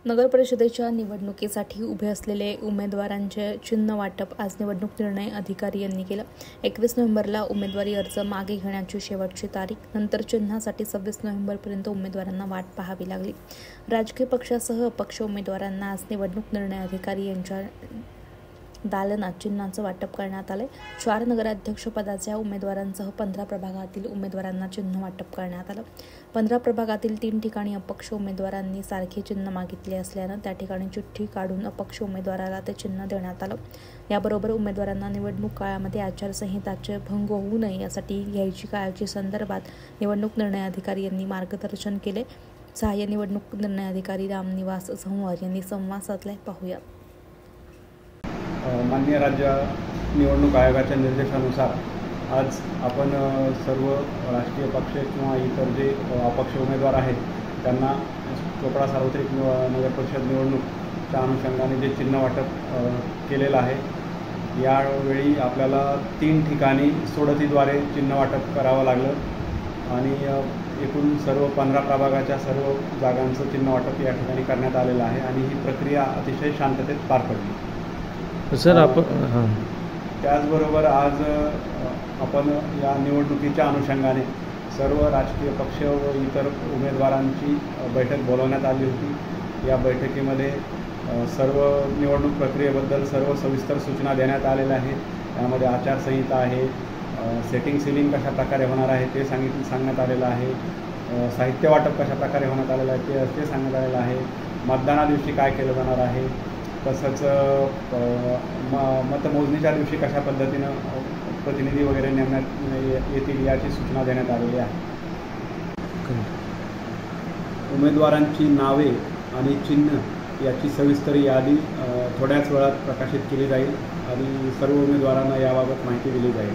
नगर परिषदेच्या निवडणुकीसाठी उभे असलेले उमेदवारांचे चिन्ह वाटप आज निवडणूक निर्णय अधिकारी यांनी केलं। 21 नोव्हेंबरला उमेदवारी अर्ज मागे घेण्याची शेवटची तारीख, नंतर चिन्हासाठी 26 नोव्हेंबरपर्यंत उमेदवारांना वाट पाहावी लागली। राजकीय पक्षासह अपक्ष उमेदवारांना आज निवडणूक निर्णय अधिकारी यांच्या दालनात चिन्हांचं वाटप करण्यात आले। 4 नगराध्यक्ष पदाच्या उमेदवारांसह 15 प्रभागातील उमेदवारांना चिन्ह वाटप करण्यात आलं। 15 प्रभागातील 3 ठिकाणी अपक्ष उमेदवारांनी सारखे चिन्ह मागितले असल्यानं त्या ठिकाणी चिठ्ठी काढून अपक्ष उमेदवाराला ते चिन्ह देण्यात आलं। याबरोबर उमेदवारांना निवडणूक काळामध्ये आचारसंहिताचे भंग होऊ नये यासाठी घ्यायची काळजी संदर्भात निवडणूक निर्णय अधिकारी यांनी मार्गदर्शन केले। सहाय्यक निवडणूक निर्णय अधिकारी रामनिवास संवर यांनी संवाद साधलाय, पाहूया। माननीय राज्य निवडणूक आयोगाच्या निर्देशानुसार आज आपण सर्व राजकीय पक्ष किंवा इतर जे अपक्ष उमेदवार आहेत त्यांना चोपडा सार्वत्रिक नगर परिषद निवडणूकच्या अनुषंगाने जे चिन्ह वाटप केलेलं आहे। यावेळी आपल्याला 3 ठिकाणी सोडतीद्वारे चिन्ह वाटप करावं लागलं आणि एकूण सर्व 15 प्रभागाच्या सर्व जागांचं चिन्ह वाटप या ठिकाणी करण्यात आलेलं आहे आणि ही प्रक्रिया अतिशय शांततेत पार पडली। सर आपण त्याचबरोबर आज आपण या निवडणुकीच्या अनुषंगाने सर्व राजकीय पक्ष व इतर उमेदवारांची बैठक बोलवण्यात आली होती। या बैठकीमध्ये सर्व निवडणूक प्रक्रियेबद्दल सर्व सविस्तर सूचना देण्यात आलेल्या आहेत। यामध्ये आचारसंहिता आहे, सेटिंग सीलिंग कशा प्रकारे होणार आहे ते सांगण्यात आलेलं आहे, साहित्य वाटप कशा प्रकारे होण्यात आलेलं आहे ते सांगण्यात आलेलं आहे, मतदानादिवशी काय केलं जाणार आहे, तसंच मतमोजणीच्या दिवशी कशा पद्धतीनं प्रतिनिधी वगैरे नेमण्यात येतील याची सूचना देण्यात आलेली आहे। उमेदवारांची नावे आणि चिन्ह याची सविस्तर यादी थोड्याच वेळात प्रकाशित केली जाईल आणि सर्व उमेदवारांना याबाबत माहिती दिली जाईल।